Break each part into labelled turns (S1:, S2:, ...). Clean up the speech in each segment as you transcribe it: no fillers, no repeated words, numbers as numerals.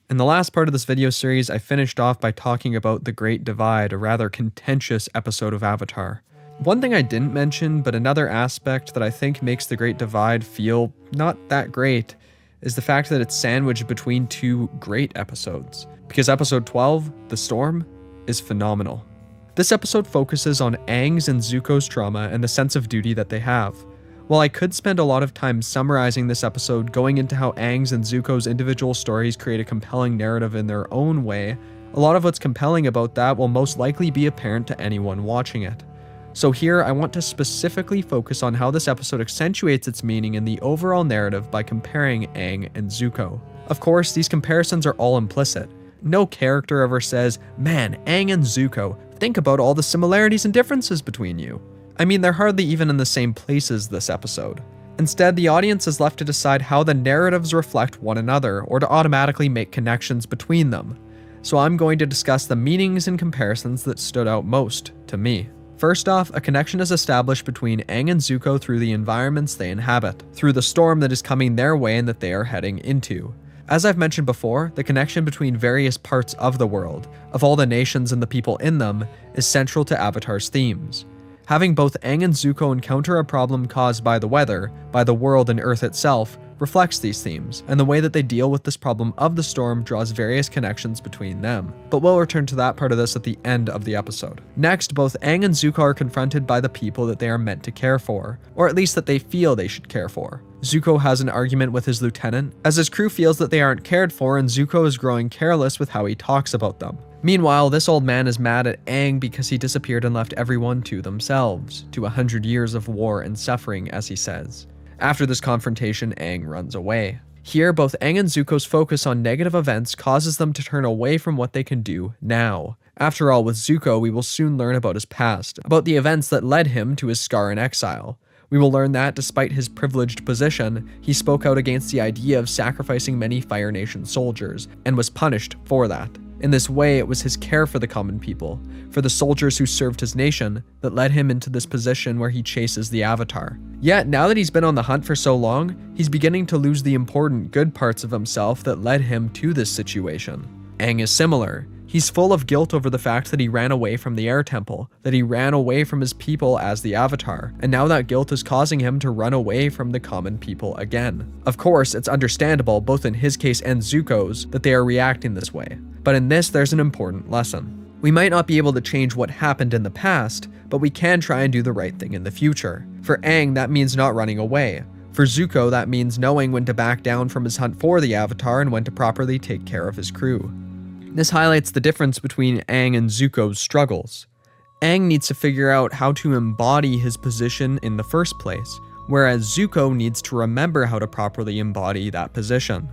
S1: In the last part of this video series, I finished off by talking about The Great Divide, a rather contentious episode of Avatar. One thing I didn't mention, but another aspect that I think makes The Great Divide feel not that great, is the fact that it's sandwiched between two great episodes. Because episode 12, The Storm, is phenomenal. This episode focuses on Aang's and Zuko's trauma and the sense of duty that they have. While I could spend a lot of time summarizing this episode, going into how Aang's and Zuko's individual stories create a compelling narrative in their own way, a lot of what's compelling about that will most likely be apparent to anyone watching it. So here, I want to specifically focus on how this episode accentuates its meaning in the overall narrative by comparing Aang and Zuko. Of course, these comparisons are all implicit. No character ever says, "Man, Aang and Zuko, think about all the similarities and differences between you." I mean, they're hardly even in the same places this episode. Instead, the audience is left to decide how the narratives reflect one another, or to automatically make connections between them. So I'm going to discuss the meanings and comparisons that stood out most to me. First off, a connection is established between Aang and Zuko through the environments they inhabit, through the storm that is coming their way and that they are heading into. As I've mentioned before, the connection between various parts of the world, of all the nations and the people in them, is central to Avatar's themes. Having both Aang and Zuko encounter a problem caused by the weather, by the world and Earth itself, reflects these themes, and the way that they deal with this problem of the storm draws various connections between them. But we'll return to that part of this at the end of the episode. Next, both Aang and Zuko are confronted by the people that they are meant to care for, or at least that they feel they should care for. Zuko has an argument with his lieutenant, as his crew feels that they aren't cared for, and Zuko is growing careless with how he talks about them. Meanwhile, this old man is mad at Aang because he disappeared and left everyone to themselves, to 100 years of war and suffering, as he says. After this confrontation, Aang runs away. Here, both Aang and Zuko's focus on negative events causes them to turn away from what they can do now. After all, with Zuko, we will soon learn about his past, about the events that led him to his scar in exile. We will learn that, despite his privileged position, he spoke out against the idea of sacrificing many Fire Nation soldiers, and was punished for that. In this way, it was his care for the common people, for the soldiers who served his nation, that led him into this position where he chases the Avatar. Yet, now that he's been on the hunt for so long, he's beginning to lose the important good parts of himself that led him to this situation. Aang is similar. He's full of guilt over the fact that he ran away from the Air Temple, that he ran away from his people as the Avatar, and now that guilt is causing him to run away from the common people again. Of course, it's understandable, both in his case and Zuko's, that they are reacting this way. But in this, there's an important lesson. We might not be able to change what happened in the past, but we can try and do the right thing in the future. For Aang, that means not running away. For Zuko, that means knowing when to back down from his hunt for the Avatar and when to properly take care of his crew. This highlights the difference between Aang and Zuko's struggles. Aang needs to figure out how to embody his position in the first place, whereas Zuko needs to remember how to properly embody that position.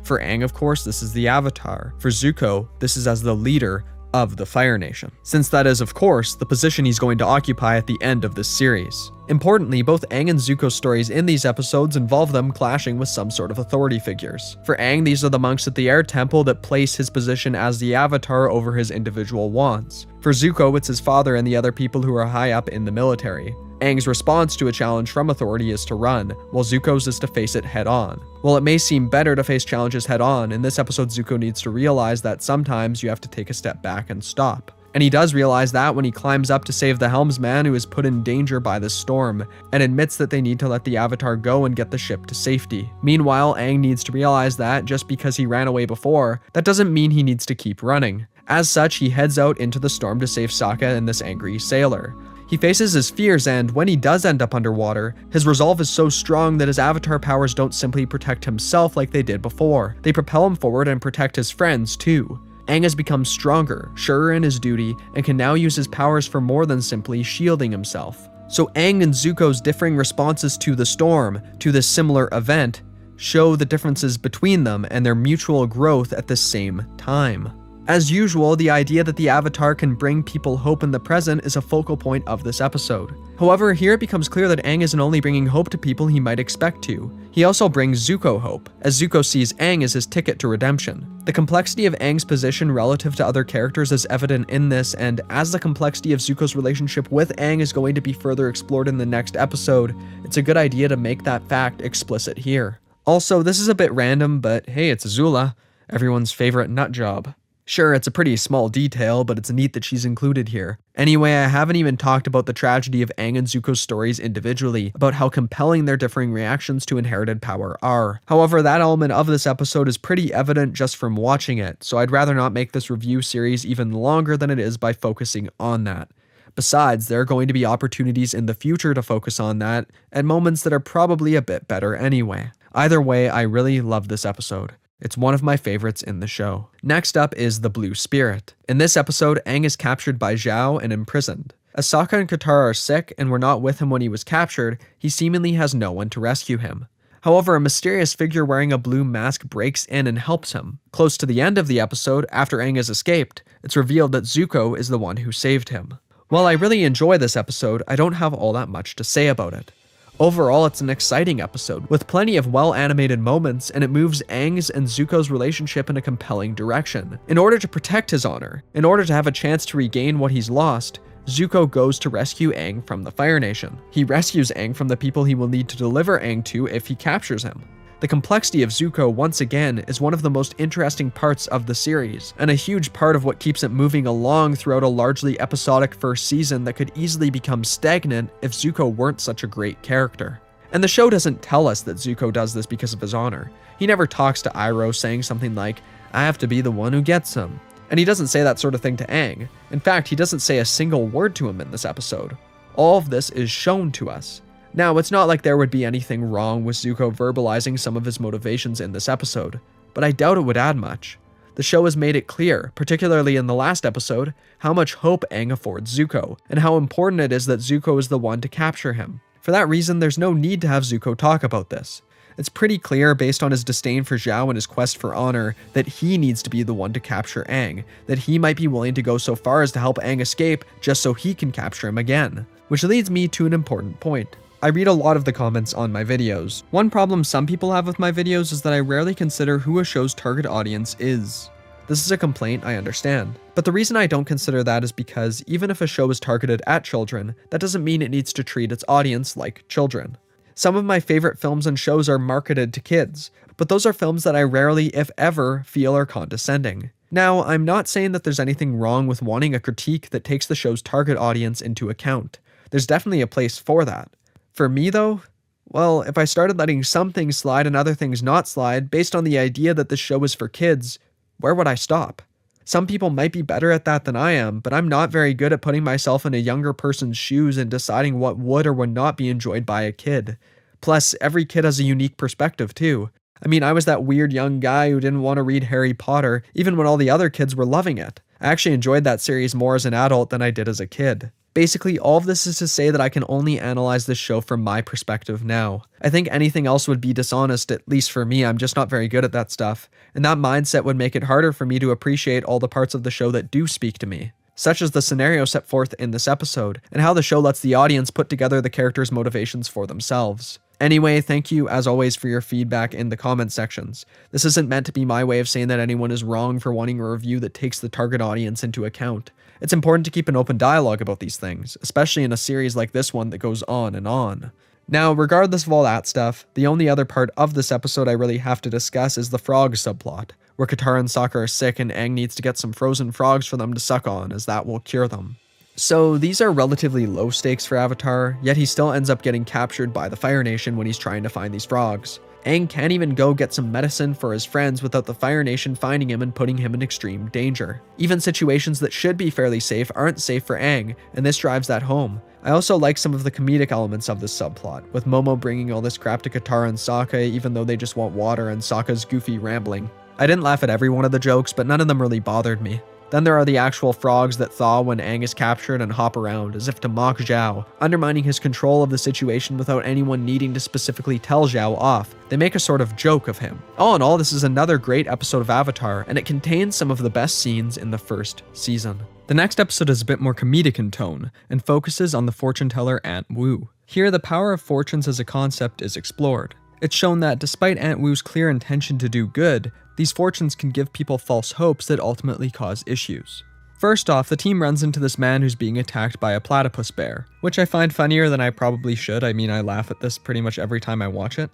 S1: For Aang, of course, this is the Avatar. For Zuko, this is as the leader of the Fire Nation, since that is, of course, the position he's going to occupy at the end of this series. Importantly, both Aang and Zuko's stories in these episodes involve them clashing with some sort of authority figures. For Aang, these are the monks at the Air Temple that place his position as the Avatar over his individual wants. For Zuko, it's his father and the other people who are high up in the military. Aang's response to a challenge from authority is to run, while Zuko's is to face it head-on. While it may seem better to face challenges head-on, in this episode Zuko needs to realize that sometimes you have to take a step back and stop. And he does realize that when he climbs up to save the helmsman who is put in danger by the storm, and admits that they need to let the Avatar go and get the ship to safety. Meanwhile, Aang needs to realize that, just because he ran away before, that doesn't mean he needs to keep running. As such, he heads out into the storm to save Sokka and this angry sailor. He faces his fears, and when he does end up underwater, his resolve is so strong that his Avatar powers don't simply protect himself like they did before. They propel him forward and protect his friends too. Aang has become stronger, surer in his duty, and can now use his powers for more than simply shielding himself. So Aang and Zuko's differing responses to the storm, to this similar event, show the differences between them and their mutual growth at the same time. As usual, the idea that the Avatar can bring people hope in the present is a focal point of this episode. However, here it becomes clear that Aang isn't only bringing hope to people he might expect to. He also brings Zuko hope, as Zuko sees Aang as his ticket to redemption. The complexity of Aang's position relative to other characters is evident in this, and as the complexity of Zuko's relationship with Aang is going to be further explored in the next episode, it's a good idea to make that fact explicit here. Also, this is a bit random, but hey, it's Azula. everyone's favorite nut job. Sure, it's a pretty small detail, but it's neat that she's included here. Anyway, I haven't even talked about the tragedy of Aang and Zuko's stories individually, about how compelling their differing reactions to inherited power are. However, that element of this episode is pretty evident just from watching it, so I'd rather not make this review series even longer than it is by focusing on that. Besides, there are going to be opportunities in the future to focus on that, at moments that are probably a bit better anyway. Either way, I really love this episode. It's one of my favorites in the show. Next up is the Blue Spirit. In this episode, Aang is captured by Zhao and imprisoned. As Sokka and Katara are sick and were not with him when he was captured, he seemingly has no one to rescue him. However, a mysterious figure wearing a blue mask breaks in and helps him. Close to the end of the episode, after Aang has escaped, it's revealed that Zuko is the one who saved him. While I really enjoy this episode, I don't have all that much to say about it. Overall, it's an exciting episode, with plenty of well-animated moments, and it moves Aang's and Zuko's relationship in a compelling direction. In order to protect his honor, in order to have a chance to regain what he's lost, Zuko goes to rescue Aang from the Fire Nation. He rescues Aang from the people he will need to deliver Aang to if he captures him. The complexity of Zuko, once again, is one of the most interesting parts of the series, and a huge part of what keeps it moving along throughout a largely episodic first season that could easily become stagnant if Zuko weren't such a great character. And the show doesn't tell us that Zuko does this because of his honor. He never talks to Iroh saying something like, "I have to be the one who gets him." And he doesn't say that sort of thing to Aang. In fact, he doesn't say a single word to him in this episode. All of this is shown to us. Now, it's not like there would be anything wrong with Zuko verbalizing some of his motivations in this episode, but I doubt it would add much. The show has made it clear, particularly in the last episode, how much hope Aang affords Zuko, and how important it is that Zuko is the one to capture him. For that reason, there's no need to have Zuko talk about this. It's pretty clear, based on his disdain for Zhao and his quest for honor, that he needs to be the one to capture Aang, that he might be willing to go so far as to help Aang escape just so he can capture him again. Which leads me to an important point. I read a lot of the comments on my videos. One problem some people have with my videos is that I rarely consider who a show's target audience is. This is a complaint I understand, but the reason I don't consider that is because even if a show is targeted at children, that doesn't mean it needs to treat its audience like children. Some of my favorite films and shows are marketed to kids, but those are films that I rarely, if ever, feel are condescending. Now, I'm not saying that there's anything wrong with wanting a critique that takes the show's target audience into account. There's definitely a place for that. For me though, well, if I started letting some things slide and other things not slide based on the idea that this show is for kids, where would I stop? Some people might be better at that than I am, but I'm not very good at putting myself in a younger person's shoes and deciding what would or would not be enjoyed by a kid. Plus, every kid has a unique perspective too. I mean, I was that weird young guy who didn't want to read Harry Potter, even when all the other kids were loving it. I actually enjoyed that series more as an adult than I did as a kid. Basically, all of this is to say that I can only analyze this show from my perspective now. I think anything else would be dishonest, at least for me. I'm just not very good at that stuff, and that mindset would make it harder for me to appreciate all the parts of the show that do speak to me, such as the scenario set forth in this episode, and how the show lets the audience put together the characters' motivations for themselves. Anyway, thank you as always for your feedback in the comment sections. This isn't meant to be my way of saying that anyone is wrong for wanting a review that takes the target audience into account. It's important to keep an open dialogue about these things, especially in a series like this one that goes on and on. Now, regardless of all that stuff, the only other part of this episode I really have to discuss is the Frog Subplot, where Katara and Sokka are sick and Aang needs to get some frozen frogs for them to suck on, as that will cure them. So these are relatively low stakes for Avatar, yet he still ends up getting captured by the Fire Nation when he's trying to find these frogs. Aang can't even go get some medicine for his friends without the Fire Nation finding him and putting him in extreme danger. Even situations that should be fairly safe aren't safe for Aang, and this drives that home. I also like some of the comedic elements of this subplot, with Momo bringing all this crap to Katara and Sokka even though they just want water, and Sokka's goofy rambling. I didn't laugh at every one of the jokes, but none of them really bothered me. Then there are the actual frogs that thaw when Aang is captured and hop around, as if to mock Zhao, undermining his control of the situation without anyone needing to specifically tell Zhao off. They make a sort of joke of him. All in all, this is another great episode of Avatar, and it contains some of the best scenes in the first season. The next episode is a bit more comedic in tone, and focuses on the fortune teller Aunt Wu. Here, the power of fortunes as a concept is explored. It's shown that despite Aunt Wu's clear intention to do good, these fortunes can give people false hopes that ultimately cause issues. First off, the team runs into this man who's being attacked by a platypus bear, which I find funnier than I probably should. I mean, I laugh at this pretty much every time I watch it.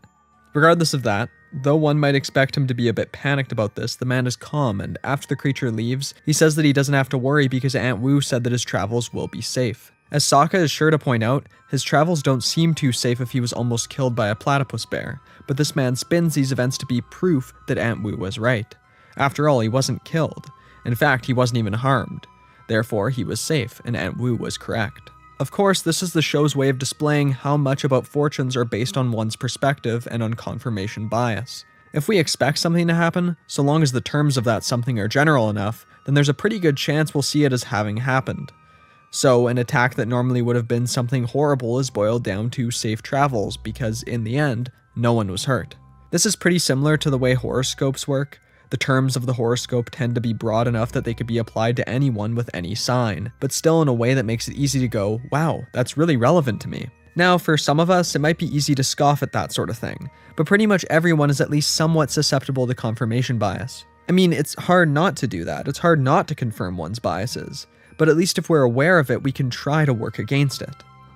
S1: Regardless of that, Though one might expect him to be a bit panicked about this, the man is calm, and after the creature leaves, he says that he doesn't have to worry because Aunt Wu said that his travels will be safe. As Sokka is sure to point out, his travels don't seem too safe if he was almost killed by a platypus bear, but this man spins these events to be proof that Aunt Wu was right. After all, he wasn't killed. In fact, he wasn't even harmed. Therefore, he was safe, and Aunt Wu was correct. Of course, this is the show's way of displaying how much about fortunes are based on one's perspective and on confirmation bias. If we expect something to happen, so long as the terms of that something are general enough, then there's a pretty good chance we'll see it as having happened. So, an attack that normally would have been something horrible is boiled down to safe travels because, in the end, no one was hurt. This is pretty similar to the way horoscopes work. The terms of the horoscope tend to be broad enough that they could be applied to anyone with any sign, but still in a way that makes it easy to go, wow, that's really relevant to me. Now, for some of us, it might be easy to scoff at that sort of thing, but pretty much everyone is at least somewhat susceptible to confirmation bias. I mean, it's hard not to do that. It's hard not to confirm one's biases, but at least if we're aware of it, we can try to work against it.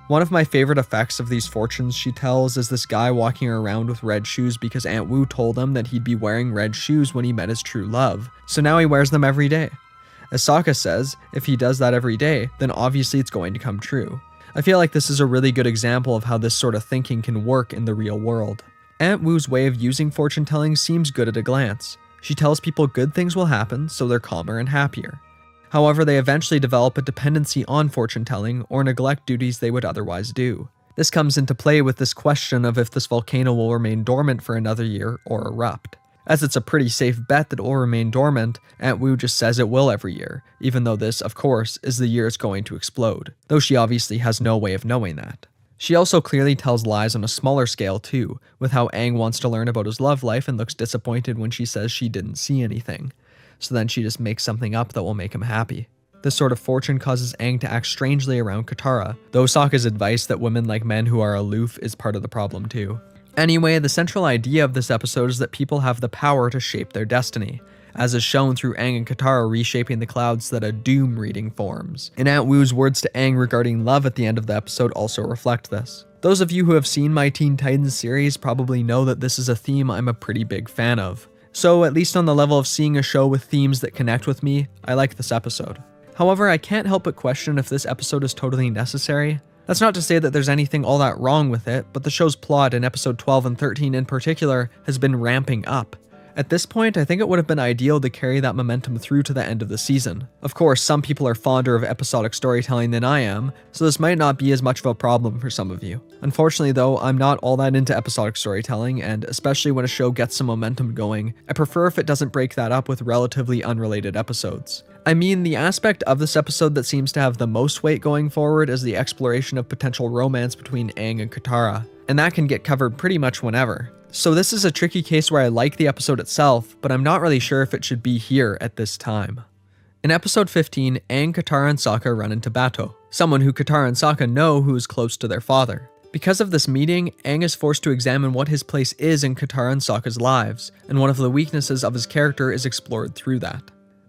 S1: One of my favorite effects of these fortunes she tells is this guy walking around with red shoes because Aunt Wu told him that he'd be wearing red shoes when he met his true love, so now he wears them every day. As Sokka says, if he does that every day, then obviously it's going to come true. I feel like this is a really good example of how this sort of thinking can work in the real world. Aunt Wu's way of using fortune telling seems good at a glance. She tells people good things will happen, so they're calmer and happier. However, they eventually develop a dependency on fortune-telling or neglect duties they would otherwise do. This comes into play with this question of if this volcano will remain dormant for another year or erupt. As it's a pretty safe bet that it will remain dormant, Aunt Wu just says it will every year, even though this, of course, is the year it's going to explode, though she obviously has no way of knowing that. She also clearly tells lies on a smaller scale too, with how Aang wants to learn about his love life and looks disappointed when she says she didn't see anything. So then she just makes something up that will make him happy. This sort of fortune causes Aang to act strangely around Katara, though Sokka's advice that women like men who are aloof is part of the problem too. Anyway, the central idea of this episode is that people have the power to shape their destiny, as is shown through Aang and Katara reshaping the clouds so that a doom reading forms. And Aunt Wu's words to Aang regarding love at the end of the episode also reflect this. Those of you who have seen my Teen Titans series probably know that this is a theme I'm a pretty big fan of. So, at least on the level of seeing a show with themes that connect with me, I like this episode. However, I can't help but question if this episode is totally necessary. That's not to say that there's anything all that wrong with it, but the show's plot in episode 12 and 13 in particular has been ramping up. At this point, I think it would have been ideal to carry that momentum through to the end of the season. Of course, some people are fonder of episodic storytelling than I am, so this might not be as much of a problem for some of you. Unfortunately though, I'm not all that into episodic storytelling, and especially when a show gets some momentum going, I prefer if it doesn't break that up with relatively unrelated episodes. I mean, the aspect of this episode that seems to have the most weight going forward is the exploration of potential romance between Aang and Katara, and that can get covered pretty much whenever. So this is a tricky case where I like the episode itself, but I'm not really sure if it should be here at this time. In episode 15, Aang, Katara, and Sokka run into Bato, someone who Katara and Sokka know who is close to their father. Because of this meeting, Aang is forced to examine what his place is in Katara and Sokka's lives, and one of the weaknesses of his character is explored through that.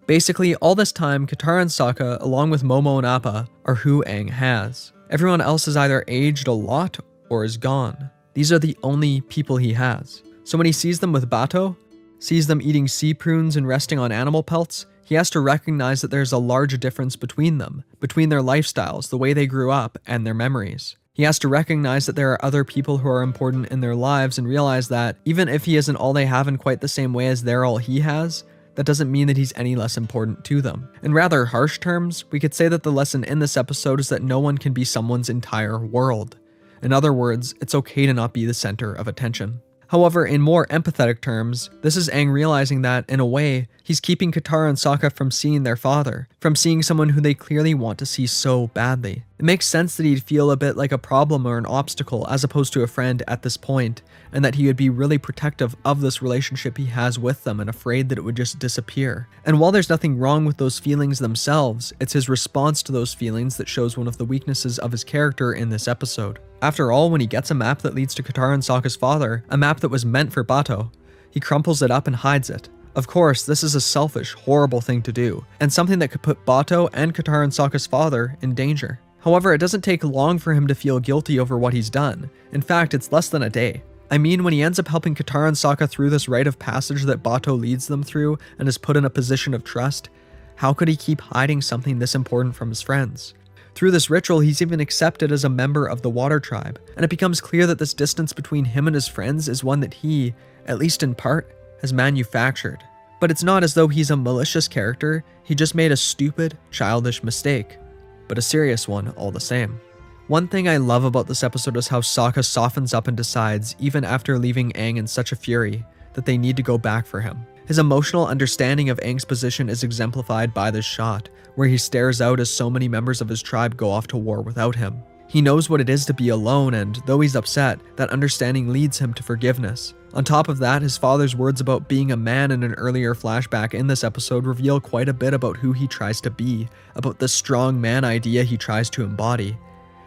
S1: Basically, all this time, Katara and Sokka, along with Momo and Appa, are who Aang has. Everyone else has either aged a lot or is gone. These are the only people he has. So when he sees them with Bato, sees them eating sea prunes and resting on animal pelts, he has to recognize that there's a large difference between them, between their lifestyles, the way they grew up, and their memories. He has to recognize that there are other people who are important in their lives and realize that even if he isn't all they have in quite the same way as they're all he has, that doesn't mean that he's any less important to them. In rather harsh terms, we could say that the lesson in this episode is that no one can be someone's entire world. In other words, it's okay to not be the center of attention. However, in more empathetic terms, this is Aang realizing that, in a way, he's keeping Katara and Sokka from seeing their father, from seeing someone who they clearly want to see so badly. It makes sense that he'd feel a bit like a problem or an obstacle as opposed to a friend at this point, and that he would be really protective of this relationship he has with them and afraid that it would just disappear. And while there's nothing wrong with those feelings themselves, it's his response to those feelings that shows one of the weaknesses of his character in this episode. After all, when he gets a map that leads to Katara and Sokka's father, a map that was meant for Bato, he crumples it up and hides it. Of course, this is a selfish, horrible thing to do, and something that could put Bato and Katara and Sokka's father in danger. However, it doesn't take long for him to feel guilty over what he's done. In fact, it's less than a day. I mean, when he ends up helping Katara and Sokka through this rite of passage that Bato leads them through and is put in a position of trust, how could he keep hiding something this important from his friends? Through this ritual, he's even accepted as a member of the Water Tribe, and it becomes clear that this distance between him and his friends is one that he, at least in part, has manufactured. But it's not as though he's a malicious character, he just made a stupid, childish mistake, but a serious one all the same. One thing I love about this episode is how Sokka softens up and decides, even after leaving Aang in such a fury, that they need to go back for him. His emotional understanding of Aang's position is exemplified by this shot, where he stares out as so many members of his tribe go off to war without him. He knows what it is to be alone, and though he's upset, that understanding leads him to forgiveness. On top of that, his father's words about being a man in an earlier flashback in this episode reveal quite a bit about who he tries to be, about the strong man idea he tries to embody.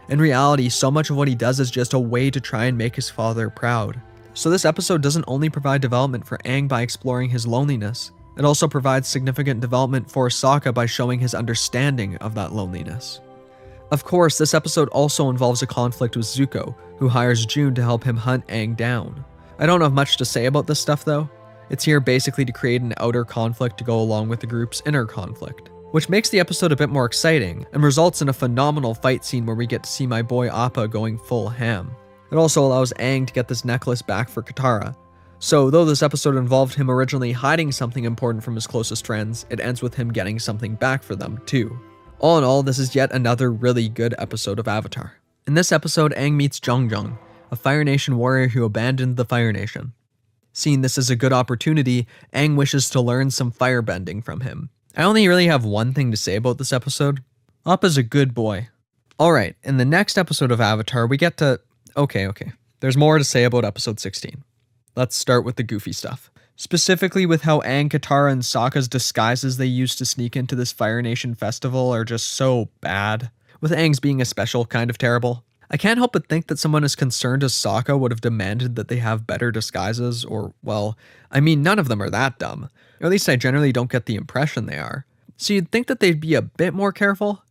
S1: In reality, so much of what he does is just a way to try and make his father proud. So this episode doesn't only provide development for Aang by exploring his loneliness, it also provides significant development for Sokka by showing his understanding of that loneliness. Of course, this episode also involves a conflict with Zuko, who hires June to help him hunt Aang down. I don't have much to say about this stuff though. It's here basically to create an outer conflict to go along with the group's inner conflict, which makes the episode a bit more exciting and results in a phenomenal fight scene where we get to see my boy Appa going full ham. It also allows Aang to get this necklace back for Katara. So though this episode involved him originally hiding something important from his closest friends, it ends with him getting something back for them too. All in all, this is yet another really good episode of Avatar. In this episode, Aang meets Zhang, a Fire Nation warrior who abandoned the Fire Nation. Seeing this as a good opportunity, Aang wishes to learn some firebending from him. I only really have one thing to say about this episode. Appa's a good boy. Alright, in the next episode of Avatar, we get to... Okay. There's more to say about episode 16. Let's start with the goofy stuff. Specifically with how Aang, Katara, and Sokka's disguises they used to sneak into this Fire Nation festival are just so bad, with Aang's being a special kind of terrible. I can't help but think that someone as concerned as Sokka would have demanded that they have better disguises, or, well, I mean, none of them are that dumb. Or at least I generally don't get the impression they are. So you'd think that they'd be a bit more careful?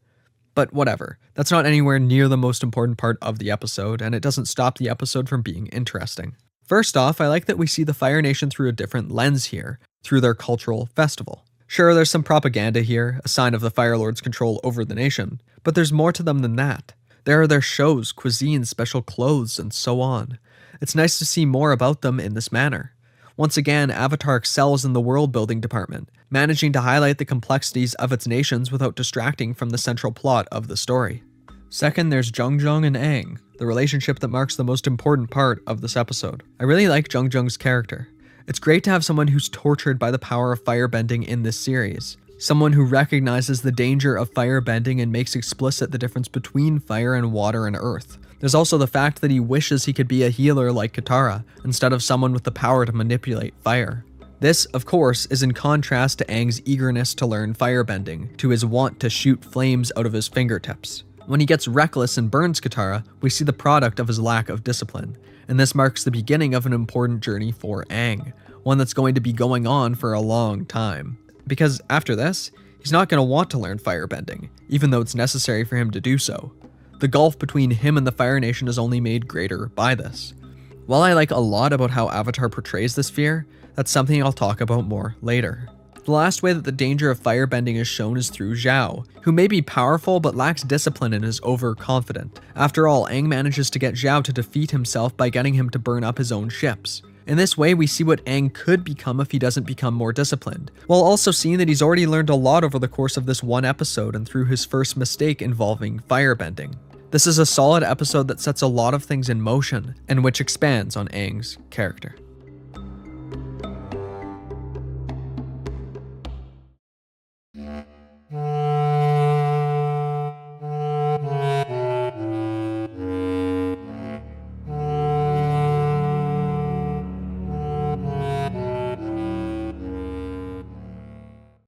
S1: But whatever, that's not anywhere near the most important part of the episode, and it doesn't stop the episode from being interesting. First off, I like that we see the Fire Nation through a different lens here, through their cultural festival. Sure, there's some propaganda here, a sign of the Fire Lord's control over the nation, but there's more to them than that. There are their shows, cuisine, special clothes, and so on. It's nice to see more about them in this manner. Once again, Avatar excels in the world-building department, managing to highlight the complexities of its nations without distracting from the central plot of the story. Second, there's Zhang and Aang, the relationship that marks the most important part of this episode. I really like Zhang's character. It's great to have someone who's tortured by the power of firebending in this series. Someone who recognizes the danger of firebending and makes explicit the difference between fire and water and earth. There's also the fact that he wishes he could be a healer like Katara, instead of someone with the power to manipulate fire. This, of course, is in contrast to Aang's eagerness to learn firebending, to his want to shoot flames out of his fingertips. When he gets reckless and burns Katara, we see the product of his lack of discipline, and this marks the beginning of an important journey for Aang, one that's going to be going on for a long time. Because after this, he's not going to want to learn firebending, even though it's necessary for him to do so. The gulf between him and the Fire Nation is only made greater by this. While I like a lot about how Avatar portrays this fear, that's something I'll talk about more later. The last way that the danger of firebending is shown is through Zhao, who may be powerful but lacks discipline and is overconfident. After all, Aang manages to get Zhao to defeat himself by getting him to burn up his own ships. In this way, we see what Aang could become if he doesn't become more disciplined, while also seeing that he's already learned a lot over the course of this one episode and through his first mistake involving firebending. This is a solid episode that sets a lot of things in motion, and which expands on Aang's character.